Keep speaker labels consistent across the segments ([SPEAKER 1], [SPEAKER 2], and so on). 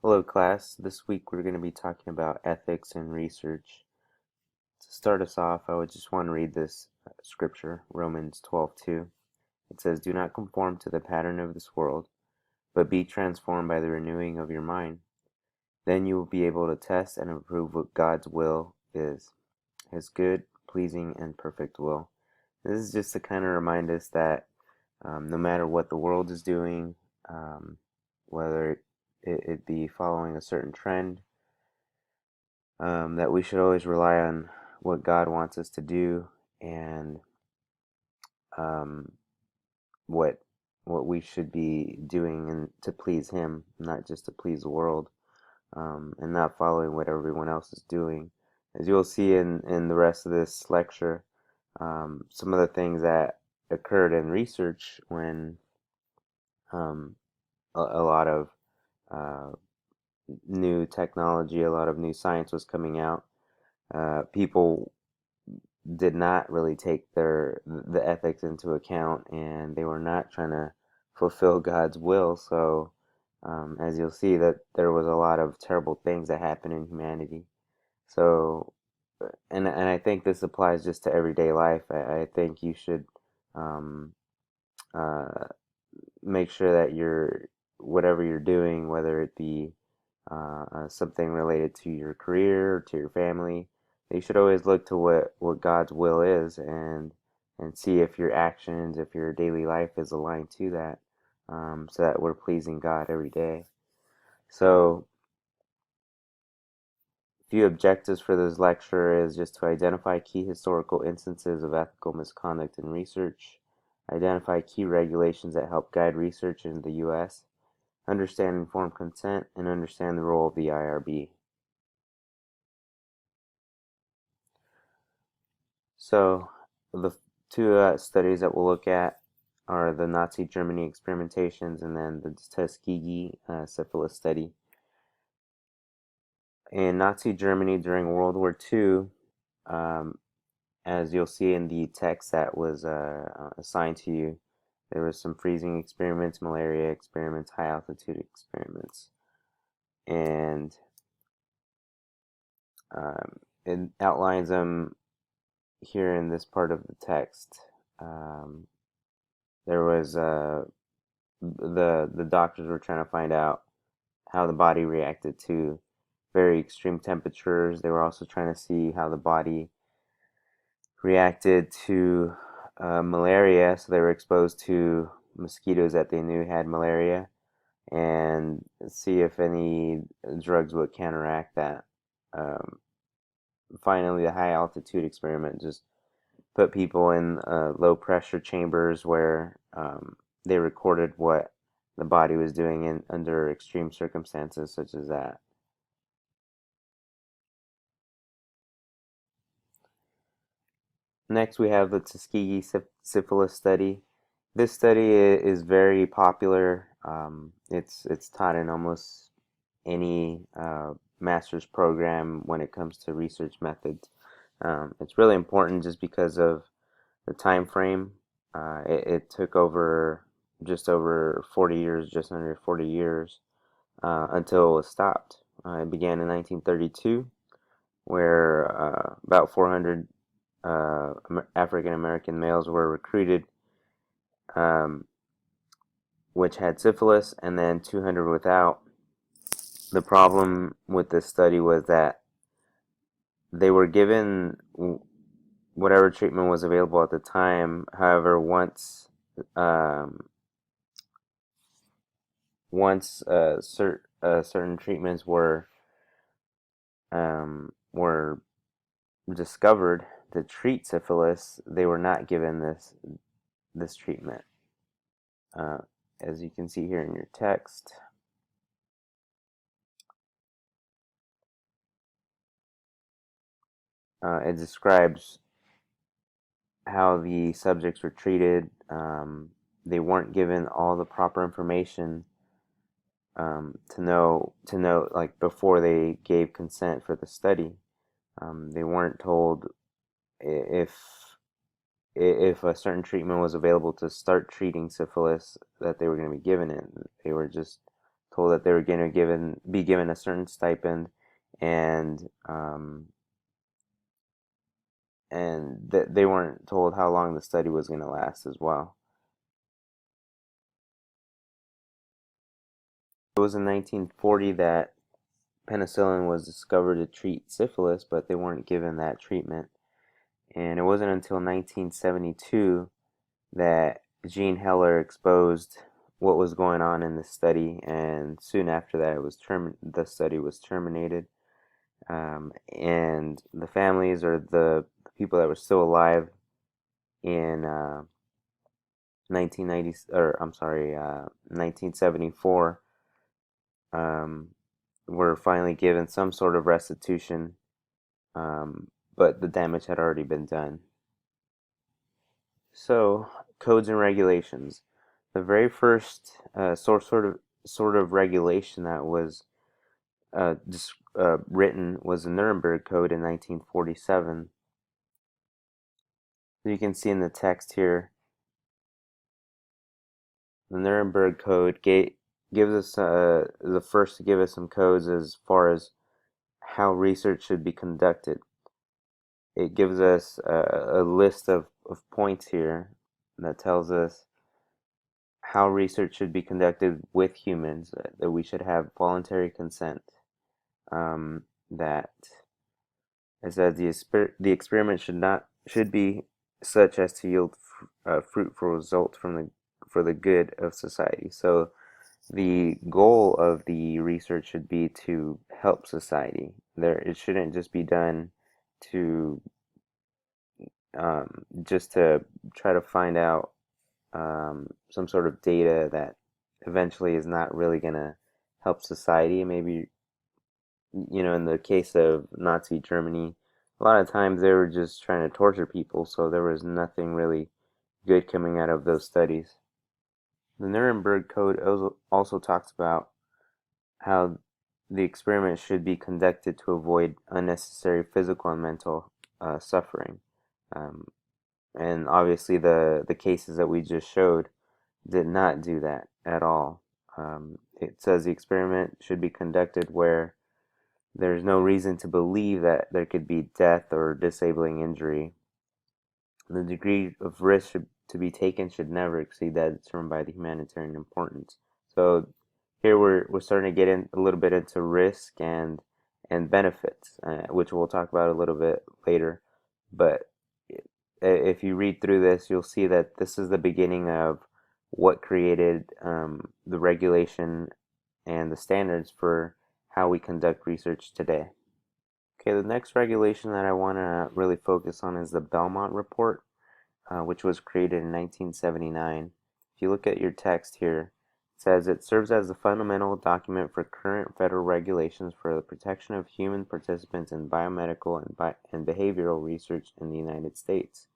[SPEAKER 1] Hello, class. This week we're going to be talking about ethics and research. To start us off, I would just want to read this scripture, Romans 12:2. It says, "Do not conform to the pattern of this world, but be transformed by the renewing of your mind. Then you will be able to test and approve what God's will is, His good, pleasing, and perfect will." This is just to kind of remind us that no matter what the world is doing, whether it be following a certain trend, that we should always rely on what God wants us to do and um, what what we should be doing and to please Him, not just to please the world, and not following what everyone else is doing. As you'll see in the rest of this lecture, some of the things that occurred in research when um, a lot of uh, new technology, a lot of new science was coming out. People did not really take the ethics into account, and they were not trying to fulfill God's will. So, as you'll see, that there was a lot of terrible things that happened in humanity. So, and I think this applies just to everyday life. I think you should um, uh, make sure that whatever you're doing, whether it be something related to your career or to your family, you should always look to what God's will is and see if your actions, if your daily life is aligned to that, so that we're pleasing God every day. So, a few objectives for this lecture is just to identify key historical instances of ethical misconduct in research, identify key regulations that help guide research in the U.S., understand informed consent, and understand the role of the IRB. So the two studies that we'll look at are the Nazi Germany experimentations and then the Tuskegee syphilis study. In Nazi Germany during World War II, um, as you'll see in the text that was assigned to you, there was some freezing experiments, malaria experiments, high altitude experiments, and it outlines them here in this part of the text. Um, there was the doctors were trying to find out how the body reacted to very extreme temperatures. They were also trying to see how the body reacted to malaria. So they were exposed to mosquitoes that they knew had malaria and see if any drugs would counteract that. Um, Finally, the high altitude experiment just put people in low pressure chambers where they recorded what the body was doing under extreme circumstances such as that. Next, we have the Tuskegee syphilis study. This study is very popular. It's taught in almost any master's program when it comes to research methods. It's really important just because of the time frame. It took just over 40 years, just under 40 years, until it was stopped. It began in 1932, where about 400 African American males were recruited, um, which had syphilis, and then 200 without. The problem with this study was that they were given whatever treatment was available at the time. However, um, once certain treatments were discovered to treat syphilis, they were not given this treatment. Uh, as you can see here in your text, it describes how the subjects were treated. They weren't given all the proper information to know like before they gave consent for the study. They weren't told if if a certain treatment was available to start treating syphilis that they were going to be given it. They were just told that they were going to be given a certain stipend, and that they weren't told how long the study was going to last as well. It was in 1940 that penicillin was discovered to treat syphilis, but they weren't given that treatment. And it wasn't until 1972 that Jean Heller exposed what was going on in the study, and soon after that, the study was terminated. And the families, or the people that were still alive in 1990, or I'm sorry, 1974, um, were finally given some sort of restitution, but the damage had already been done. So, codes and regulations. The very first sort of regulation that was written was the Nuremberg Code in 1947. You can see in the text here, the Nuremberg Code gives us the first to give us some codes as far as how research should be conducted. It gives us a list of points here that tells us how research should be conducted with humans, that we should have voluntary consent, that it says the experiment should be such as to yield fruitful results for the good of society. So the goal of the research should be to help society. It shouldn't just be done to just to try to find out some sort of data that eventually is not really going to help society. Maybe, in the case of Nazi Germany, a lot of times they were just trying to torture people, so there was nothing really good coming out of those studies. The Nuremberg Code also talks about how the experiment should be conducted to avoid unnecessary physical and mental suffering. Um, and obviously, the cases that we just showed did not do that at all. It says the experiment should be conducted where there's no reason to believe that there could be death or disabling injury. The degree of risk to be taken should never exceed that determined by the humanitarian importance. So here we're starting to get in a little bit into risk and benefits, which we'll talk about a little bit later. But if you read through this, you'll see that this is the beginning of what created the regulation and the standards for how we conduct research today. Okay, the next regulation that I want to really focus on is the Belmont Report, which was created in 1979. If you look at your text here, it says it serves as the fundamental document for current federal regulations for the protection of human participants in biomedical and behavioral research in the United States.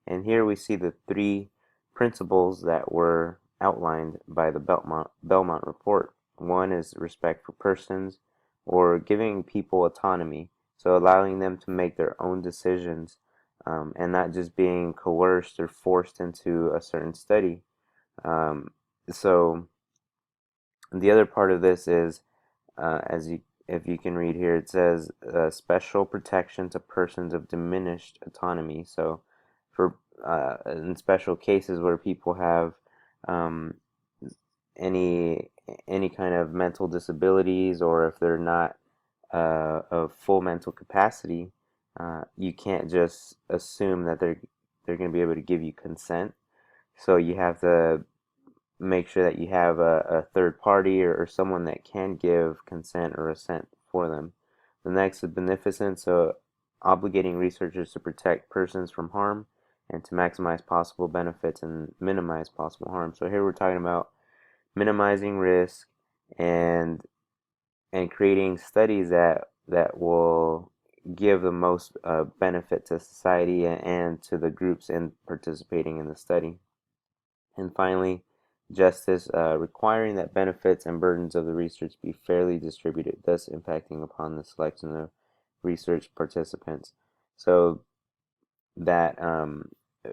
[SPEAKER 1] And here we see the three principles that were outlined by the Belmont Report. One is respect for persons, or giving people autonomy, so allowing them to make their own decisions, and not just being coerced or forced into a certain study. So the other part of this is, if you can read here, it says special protection to persons of diminished autonomy. So for in special cases where people have um, any kind of mental disabilities, or if they're not of full mental capacity, you can't just assume that they're going to be able to give you consent. So you have to make sure that you have a third party, or someone that can give consent or assent for them. The next is beneficence, so obligating researchers to protect persons from harm and to maximize possible benefits and minimize possible harm. So here we're talking about minimizing risk and creating studies that will give the most benefit to society and to the groups in participating in the study. And finally, justice, requiring that benefits and burdens of the research be fairly distributed, thus impacting upon the selection of research participants. So that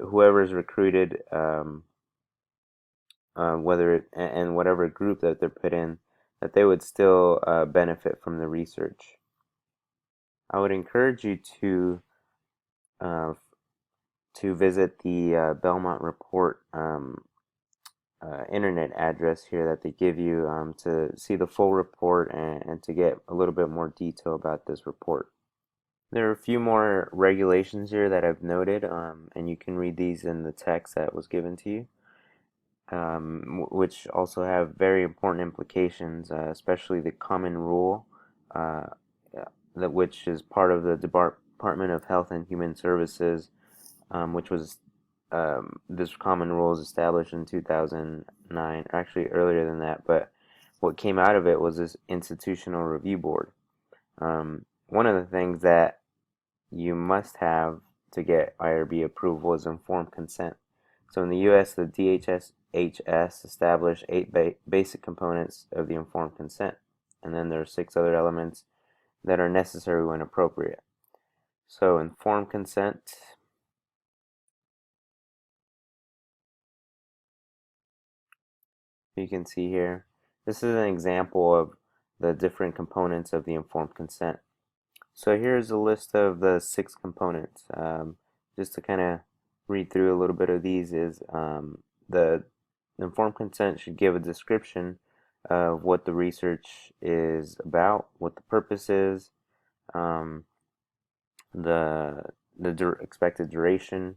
[SPEAKER 1] whoever is recruited, whether and whatever group that they're put in, that they would still benefit from the research. I would encourage you uh, to visit the Belmont Report internet address here that they give you to see the full report and to get a little bit more detail about this report. There are a few more regulations here that I've noted, and you can read these in the text that was given to you, which also have very important implications, especially the common rule, uh, which is part of the Department of Health and Human Services, which was this common rule was established in 2009, actually earlier than that, but what came out of it was this institutional review board. One of the things that you must have to get IRB approval is informed consent. So in the US, the DHS established 8 basic components of the informed consent, and then there are 6 other elements that are necessary when appropriate. So informed consent, you can see here, this is an example of the different components of the informed consent. So here's a list of the 6 components. Just to kind of read through a little bit of these is the informed consent should give a description of what the research is about, what the purpose is, um, the expected duration,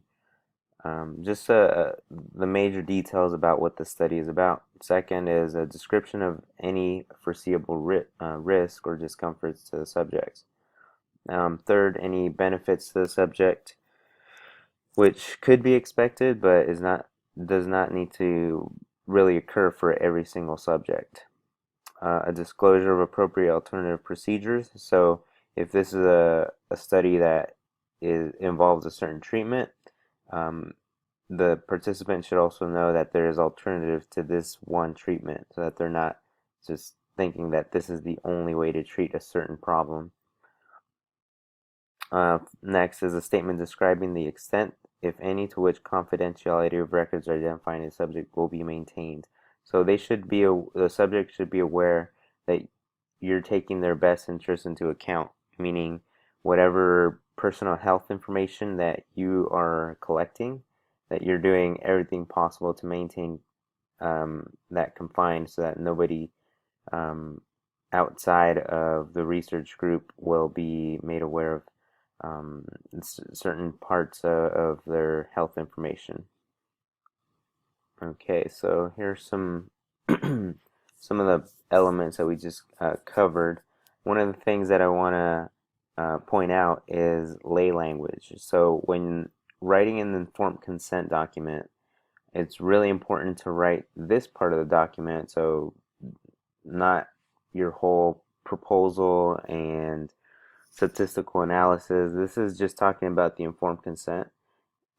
[SPEAKER 1] just the major details about what the study is about. Second is a description of any foreseeable risk or discomforts to the subjects. Third, any benefits to the subject, which could be expected, but does not need to really occur for every single subject. A disclosure of appropriate alternative procedures. So if this is a study that involves a certain treatment, um, the participant should also know that there is alternative to this one treatment, so that they're not just thinking that this is the only way to treat a certain problem. Next is a statement describing the extent, if any, to which confidentiality of records identifying a subject will be maintained. So the subject should be aware that you're taking their best interest into account, meaning whatever personal health information that you are collecting, that you're doing everything possible to maintain that confined so that nobody um, outside of the research group will be made aware of certain parts of their health information. Okay, so here's some some of the elements that we just covered. One of the things that I want to point out is lay language. So when writing an informed consent document, it's really important to write this part of the document, so not your whole proposal and statistical analysis. This is just talking about the informed consent.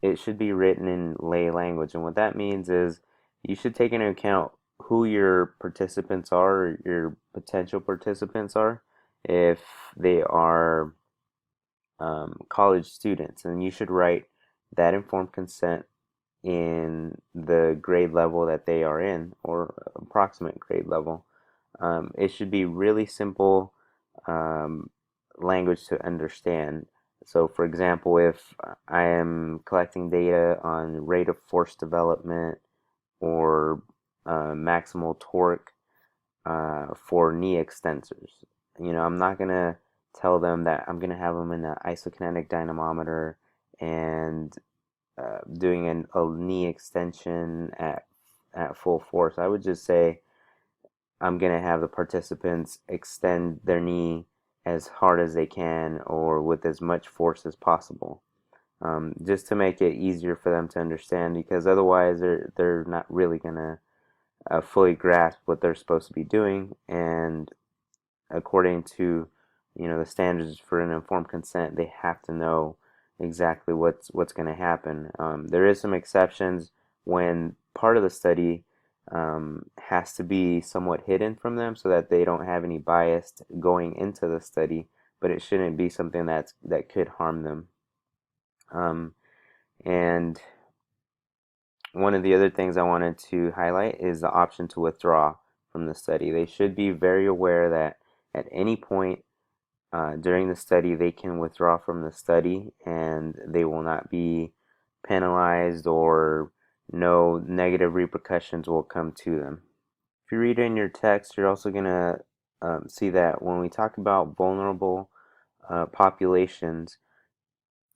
[SPEAKER 1] It should be written in lay language, and what that means is you should take into account who your participants are, or your potential participants are, if they are college students, and you should write that informed consent in the grade level that they are in, or approximate grade level. It should be really simple um, language to understand. So, for example, if I am collecting data on rate of force development or maximal torque for knee extensors, I'm not going to tell them that I'm going to have them in an isokinetic dynamometer and doing a knee extension at full force. I would just say I'm going to have the participants extend their knee as hard as they can or with as much force as possible, just to make it easier for them to understand, because otherwise they're not really going to fully grasp what they're supposed to be doing. And according to the standards for an informed consent, they have to know exactly what's going to happen. There is some exceptions when part of the study has to be somewhat hidden from them so that they don't have any bias going into the study, but it shouldn't be something that could harm them. And one of the other things I wanted to highlight is the option to withdraw. from the study. They should be very aware that at any point during the study they can withdraw from the study and they will not be penalized, or no negative repercussions will come to them. If you read in your text, you're also going to see that when we talk about vulnerable populations,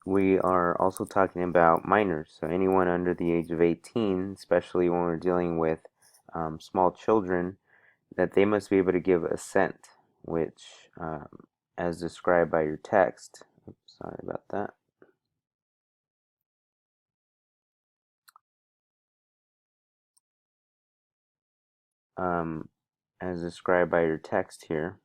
[SPEAKER 1] we are also talking about minors. So anyone under the age of 18, especially when we're dealing with small children, that they must be able to give assent, which, as described by your text, oops, sorry about that. As described by your text here,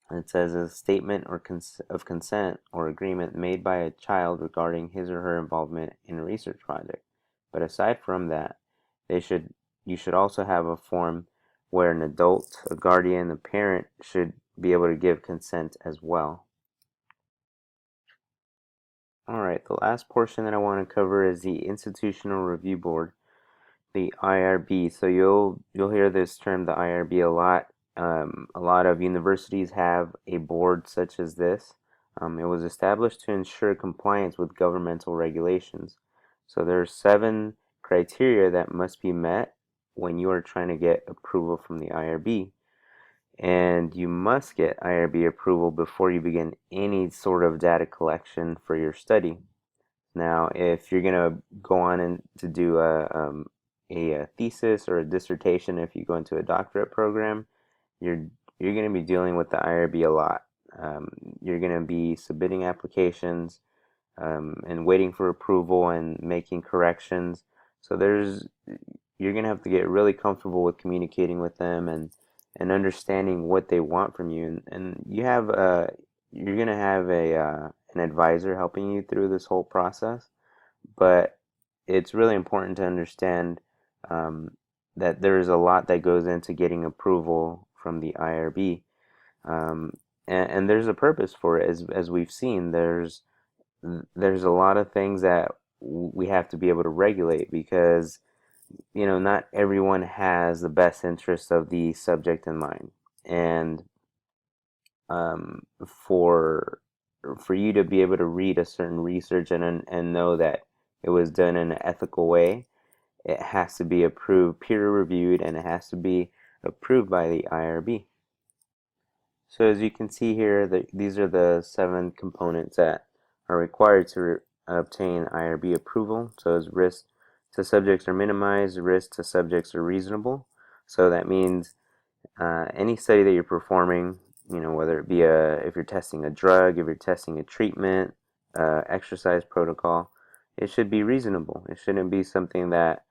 [SPEAKER 1] it says a statement or of consent or agreement made by a child regarding his or her involvement in a research project. But aside from that, you should also have a form where an adult, a guardian, a parent should be able to give consent as well. All right, the last portion that I want to cover is the Institutional Review Board, the IRB. So you'll hear this term, the IRB, a lot. A lot of universities have a board such as this. It was established to ensure compliance with governmental regulations. So there are 7 criteria that must be met when you are trying to get approval from the IRB. And you must get IRB approval before you begin any sort of data collection for your study. Now, if you're going to go on and to do a thesis or a dissertation, if you go into a doctorate program, you're you're going to be dealing with the IRB a lot. You're going to be submitting applications and waiting for approval and making corrections. So you're going to have to get really comfortable with communicating with them and understanding what they want from you. And you're going to have an advisor helping you through this whole process. But it's really important to understand um, that there is a lot that goes into getting approval from the IRB, and there's a purpose for it. As we've seen, there's a lot of things that we have to be able to regulate because not everyone has the best interest of the subject in mind, and um, for for you to be able to read a certain research and know that it was done in an ethical way, it has to be approved, peer reviewed, and it has to be approved by the IRB. So as you can see here, these are the 7 components that are required to obtain IRB approval. So as risks to subjects are minimized, risks to subjects are reasonable. So that means any study that you're performing, whether it be if you're testing a drug, if you're testing a treatment, exercise protocol, it should be reasonable. It shouldn't be something that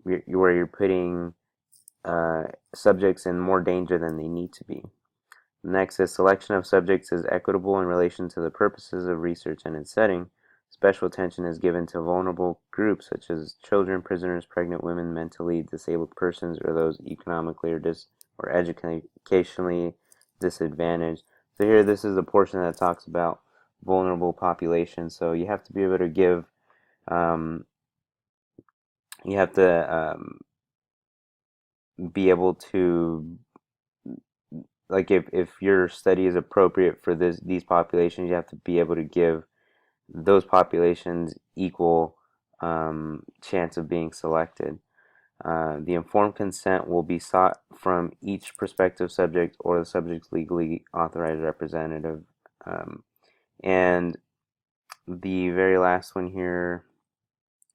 [SPEAKER 1] where you're putting subjects in more danger than they need to be. Next is selection of subjects is equitable in relation to the purposes of research and its setting. Special attention is given to vulnerable groups such as children, prisoners, pregnant women, mentally disabled persons, or those economically or educationally disadvantaged. So here, this is a portion that talks about vulnerable populations. So you have to be able to give, you have to be able to, like if your study is appropriate for these populations, you have to be able to give those populations equal chance of being selected. The informed consent will be sought from each prospective subject or the subject's legally authorized representative. And the very last one here,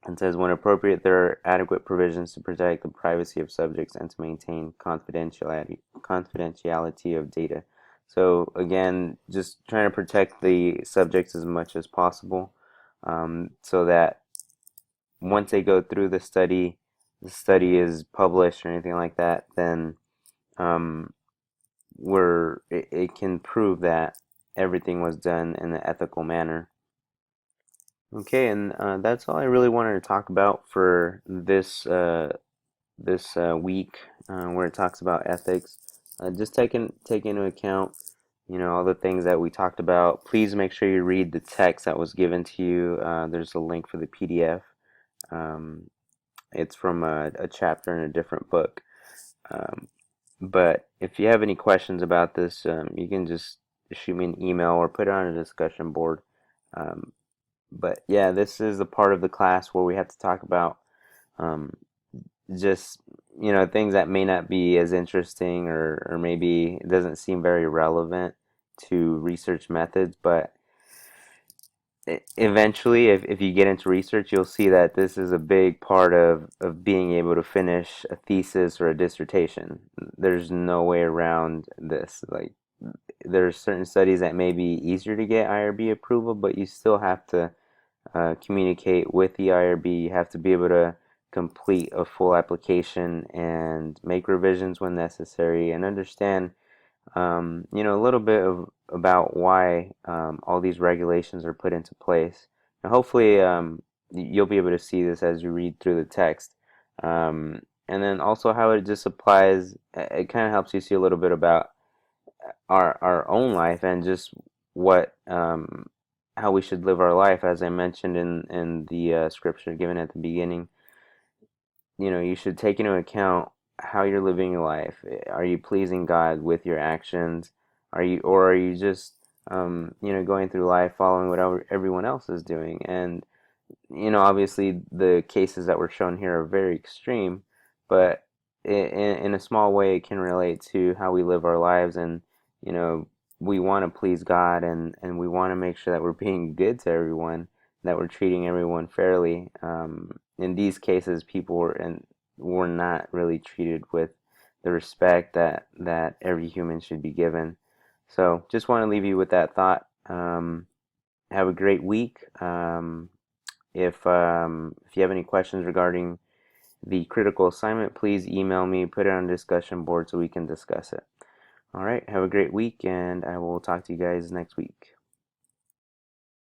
[SPEAKER 1] it says, when appropriate, there are adequate provisions to protect the privacy of subjects and to maintain confidentiality of data. So again, just trying to protect the subjects as much as possible, so that once they go through the study is published or anything like that, then it can prove that everything was done in an ethical manner. Okay, and that's all I really wanted to talk about for this week, where it talks about ethics. Just take into account, all the things that we talked about. Please make sure you read the text that was given to you. There's a link for the PDF. It's from a chapter in a different book. Um, but if you have any questions about this, you can just shoot me an email or put it on a discussion board. Um, but yeah, this is a part of the class where we have to talk about um, just things that may not be as interesting, or maybe it doesn't seem very relevant to research methods, but eventually, if you get into research, you'll see that this is a big part of being able to finish a thesis or a dissertation. There's no way around this. Like, there's certain studies that may be easier to get IRB approval, but you still have to communicate with the IRB. You have to be able to complete a full application and make revisions when necessary, and understand a little bit of about why all these regulations are put into place. And hopefully, you'll be able to see this as you read through the text. And then also how it just applies. It kind of helps you see a little bit about our own life, and just what how we should live our life. As I mentioned in the scripture given at the beginning, you should take into account how you're living your life. Are you pleasing God with your actions? Are you just going through life following what everyone else is doing? And obviously the cases that were shown here are very extreme, but in a small way it can relate to how we live our lives. And you know we want to please God, and we want to make sure that we're being good to everyone, that we're treating everyone fairly. In these cases, people were not really treated with the respect that every human should be given. So just want to leave you with that thought. Have a great week. If you have any questions regarding the critical assignment, please email me, put it on the discussion board so we can discuss it. All right, have a great week, and I will talk to you guys next week.